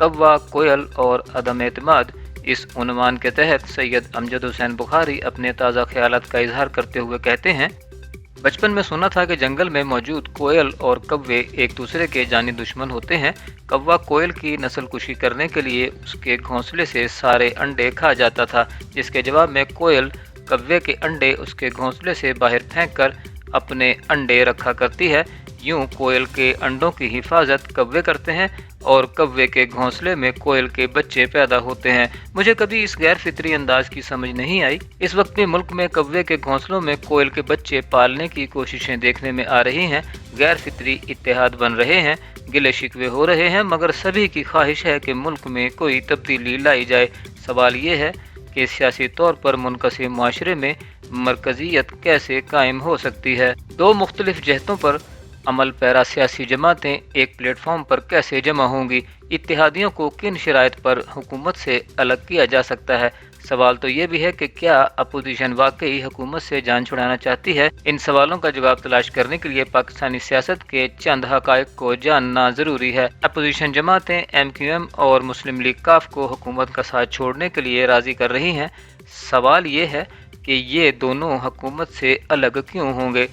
कव्वा, कोयल और अदम एतमाद। इस उन्वान के तहत सैयद अमजद हुसैन बुखारी अपने ताज़ा ख्यालात का इजहार करते हुए कहते हैं, बचपन में सुना था कि जंगल में मौजूद कोयल और कव्वे एक दूसरे के जानी दुश्मन होते हैं। कव्वा कोयल की नस्ल कुशी करने के लिए उसके घोंसले से सारे अंडे खा जाता था, जिसके जवाब में कोयल कव्वे के अंडे उसके घोंसले से बाहर फेंक कर अपने अंडे रखा करती है। यूं कोयल के अंडों की हिफाजत कव्वे करते हैं और कव्वे के घोंसले में कोयल के बच्चे पैदा होते हैं। मुझे कभी इस गैर फितरी अंदाज की समझ नहीं आई। इस वक्त भी मुल्क में कव्वे के घोंसलों में कोयल के बच्चे पालने की कोशिशें देखने में आ रही हैं। गैर फितरी इत्तेहाद बन रहे हैं, गिले शिकवे हो रहे हैं, मगर सभी की ख्वाहिश है कि मुल्क में कोई तब्दीली लाई जाए। सवाल ये है कि सियासी तौर पर मुनक़सिम माशरे में मरकज़ियत कैसे कायम हो सकती है। दो मुख्तलिफ जहतों पर अमल पैरा सियासी जमातें एक प्लेटफॉर्म पर कैसे जमा होंगी? इत्तेहादियों को किन शराइत पर हुकूमत से अलग किया जा सकता है? सवाल तो ये भी है कि क्या अपोजिशन वाकई हुकूमत से जान छुड़ाना चाहती है? इन सवालों का जवाब तलाश करने के लिए पाकिस्तानी सियासत के चंद हक़ाइक़ को जानना ज़रूरी है। अपोजिशन जमातें MQM और मुस्लिम लीग काफ को हुकूमत का साथ छोड़ने के लिए राज़ी कर रही हैं। सवाल ये है कि ये दोनों हुकूमत से अलग क्यों होंगे?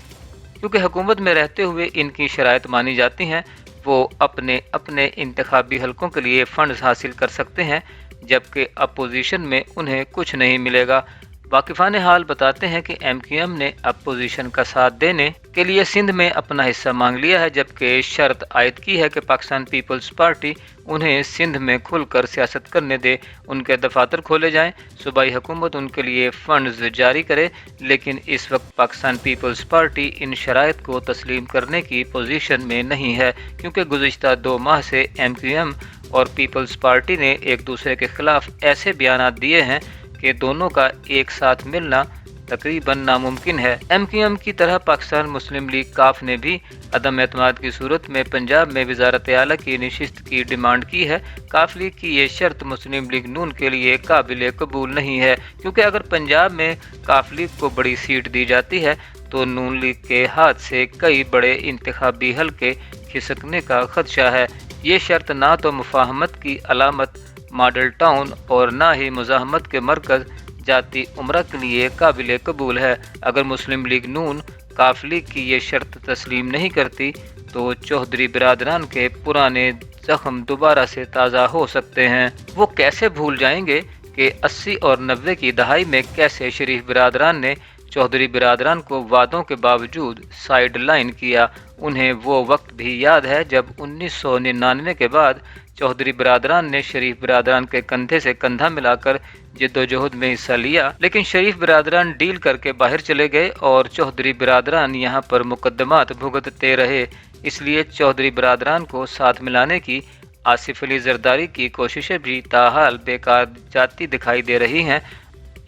क्योंकि हुकूमत में रहते हुए इनकी शराइत मानी जाती हैं। वो अपने अपने इंतखाबी हलकों के लिए फ़ंड्स हासिल कर सकते हैं, जबकि अपोजिशन में उन्हें कुछ नहीं मिलेगा। वाकिफ़ान हाल बताते हैं कि MQM ने अपोजिशन का साथ देने के लिए सिंध में अपना हिस्सा मांग लिया है, जबकि शर्त आयद की है कि पाकिस्तान पीपल्स पार्टी उन्हें सिंध में खुलकर सियासत करने दे, उनके दफातर खोले जाएं, सूबाई हुकूमत उनके लिए फ़ंड्स जारी करे। लेकिन इस वक्त पाकिस्तान पीपल्स पार्टी इन शराइत को तस्लीम करने की पोजीशन में नहीं है, क्योंकि गुज़िश्ता 2 माह से MQM और पीपल्स पार्टी ने एक दूसरे के खिलाफ ऐसे बयानात दिए हैं कि दोनों का एक साथ मिलना तकरीबन नामुमकिन है। MQM की तरह पाकिस्तान मुस्लिम लीग काफ ने भी अदम एतमाद की सूरत में पंजाब में वज़ारत आला की नशिस्त की डिमांड की है। काफ लीग की ये शर्त मुस्लिम लीग नून के लिए काबिल कबूल नहीं है, क्योंकि अगर पंजाब में काफ लीग को बड़ी सीट दी जाती है तो नून लीग के हाथ से कई बड़े इंतखाबी हलके खिसकने का खदशा है। ये शर्त ना तो मुफाहमत की अलामत मॉडल टाउन और ना ही मुज़ाहमत के मरकज़ जाती उम्रा के लिए काबिल कबूल है। अगर मुस्लिम लीग नून काफ लीग की ये शर्त तस्लीम नहीं करती तो चौधरी बिरादरान के पुराने जख्म दोबारा से ताज़ा हो सकते हैं। वो कैसे भूल जाएंगे कि 80 और 90 की दहाई में कैसे शरीफ बिरादरान ने चौधरी बिरादरान को वादों के बावजूद साइड लाइन किया। उन्हें वो वक्त भी याद है जब 1999 के बाद चौधरी बिरादरान ने शरीफ बिरादरान के कंधे से कंधा मिलाकर जद्दोजहद में हिस्सा लिया, लेकिन शरीफ बिरादरान डील करके बाहर चले गए और चौधरी बिरादरान यहाँ पर मुकदमात भुगतते रहे। इसलिए चौधरी बिरादरान को साथ मिलाने की आसिफ अली जरदारी की कोशिशें भी ताहाल बेकार जाती दिखाई दे रही हैं।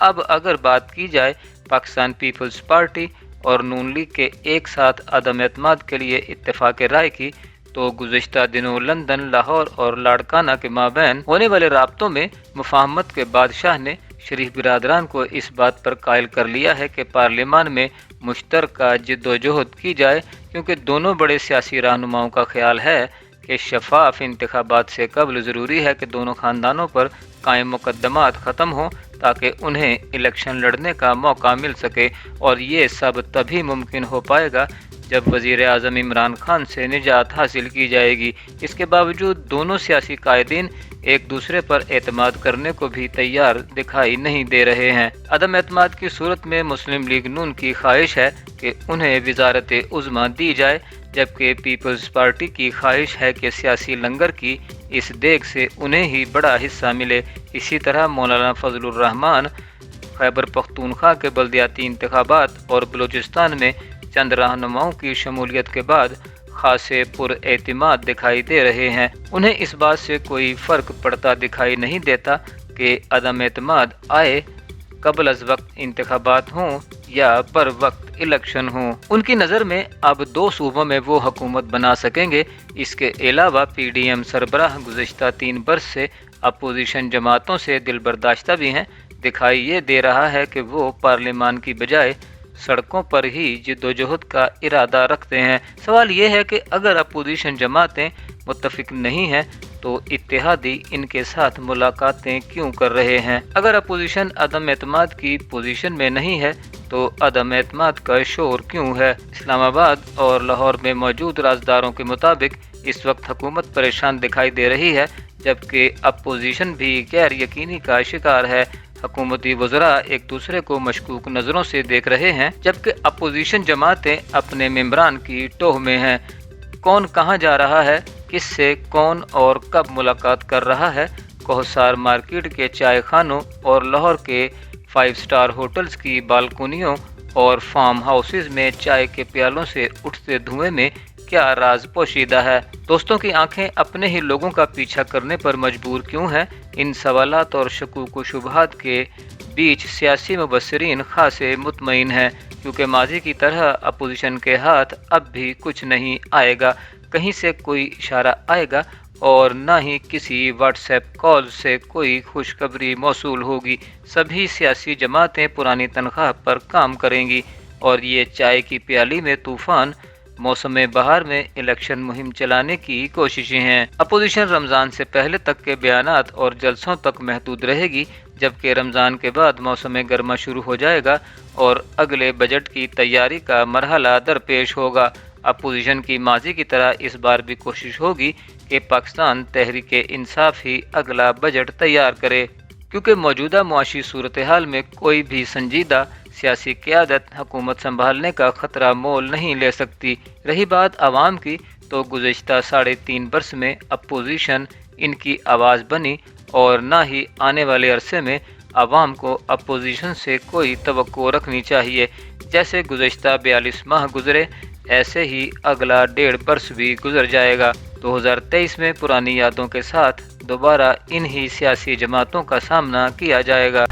अब अगर बात की जाए पाकिस्तान पीपल्स पार्टी और नून लीग के एक साथ अदम एतमाद के लिए इत्तेफाक राय की, तो गुज़िश्ता दिनों लंदन, लाहौर और लाड़काना के माबैन होने वाले राब्तों में मुफाहमत के बादशाह ने शरीफ बिरादरान को इस बात पर कायल कर लिया है कि पार्लियामान में मुश्तरका जिद्दोजहद की जाए, क्योंकि दोनों बड़े सियासी रहनुमाओं का ख्याल है कि शफाफ इंतखाबात से कबल ज़रूरी है कि दोनों ख़ानदानों पर कायम मुकदमात ख़त्म हों ताकि उन्हें इलेक्शन लड़ने का मौका मिल सके। और ये सब तभी मुमकिन हो पाएगा जब वज़ीर आज़म इमरान खान से निजात हासिल की जाएगी। इसके बावजूद दोनों सियासी कायदीन एक दूसरे पर एतमाद करने को भी तैयार दिखाई नहीं दे रहे हैं। अदम एतमाद की सूरत में मुस्लिम लीग नून की ख्वाहिश है कि उन्हें वज़ारत उज़्मा दी जाए, जबकि पीपल्स पार्टी की ख्वाहिश है कि सियासी लंगर की इस देग से उन्हें ही बड़ा हिस्सा मिले। इसी तरह मौलाना फजलुर रहमान खैबर पख्तूनख्वा के बल्दियाती इंतखाबात और बलूचिस्तान में चंद रहनुमाओं की शमूलियत के बाद खासे पुरएतिमाद दिखाई दे रहे हैं। उन्हें इस बात से कोई फ़र्क पड़ता दिखाई नहीं देता कि अदम एतमाद आए कबल अज़ वक्त इंतखाबात हों या बर वक्त इलेक्शन हों। उनकी नज़र में अब 2 सूबों में वो हुकूमत बना सकेंगे। इसके अलावा PDM सरबराह गुज़िश्ता 3 बरस से अपोजिशन जमातों से दिल बर्दाश्ता भी हैं। दिखाई ये दे रहा है कि वो पार्लियामान की बजाय सड़कों पर ही जिद्दोजहद का इरादा रखते हैं। सवाल ये है कि अगर अपोजिशन जमातें मुत्तफिक नहीं हैं तो इत्तेहादी इनके साथ मुलाकातें क्यों कर रहे हैं? अगर अपोजिशन अदम एतमाद की पोजीशन में नहीं है तो अदम एतमाद का शोर क्यों है? इस्लामाबाद और लाहौर में मौजूद राजदारों के मुताबिक इस वक्त हुकूमत परेशान दिखाई दे रही है, जबकि अपोजिशन भी गैर यकीनी का शिकार है। हुकूमती वज़रा एक दूसरे को मशकूक नज़रों से देख रहे हैं, जबकि अपोजिशन जमातें अपने मेंबरान की टोह में हैं। कौन कहाँ जा रहा है, किससे कौन और कब मुलाकात कर रहा है? कोहसार मार्केट के चाय खानों और लाहौर के 5 स्टार होटल्स की बालकोनियों और फार्म हाउसेज में चाय के प्यालों से उठते धुएं में क्या राज पोशीदा है? दोस्तों की आंखें अपने ही लोगों का पीछा करने पर मजबूर क्यों हैं? इन सवालात और शकूक व शुबहात के बीच सियासी मुबस्सिरीन खासे मुतमईन हैं, क्योंकि माजी की तरह अपोजिशन के हाथ अब भी कुछ नहीं आएगा, कहीं से कोई इशारा आएगा और न ही किसी व्हाट्सएप कॉल से कोई खुशखबरी मौसूल होगी। सभी सियासी जमातें पुरानी तनख्वाह पर काम करेंगी और ये चाय की प्याली में तूफान मौसम बहार में इलेक्शन मुहिम चलाने की कोशिशें हैं। अपोजिशन रमज़ान से पहले तक के बयानात और जलसों तक महदूद रहेगी, जबकि रमज़ान के बाद मौसम गर्मा शुरू हो जाएगा और अगले बजट की तैयारी का मरहला दरपेश होगा। अपोजिशन की माजी की तरह इस बार भी कोशिश होगी कि पाकिस्तान तहरीक इंसाफ ही अगला बजट तैयार करे, क्योंकि मौजूदा मुआशी सूरत हाल में कोई भी संजीदा सियासी क़यादत हुकूमत संभालने का ख़तरा मोल नहीं ले सकती। रही बात आवाम की, तो गुज़िश्ता 3.5 बरस में अपोजिशन इनकी आवाज़ बनी और न ही आने वाले अरसे में आवाम को अपोजिशन से कोई तवक्को रखनी चाहिए। जैसे गुज़िश्ता 42 माह गुजरे, ऐसे ही अगला 1.5 बरस भी गुजर जाएगा। 2023 में पुरानी यादों के साथ दोबारा इन्हीं सियासी जमातों का सामना किया जाएगा।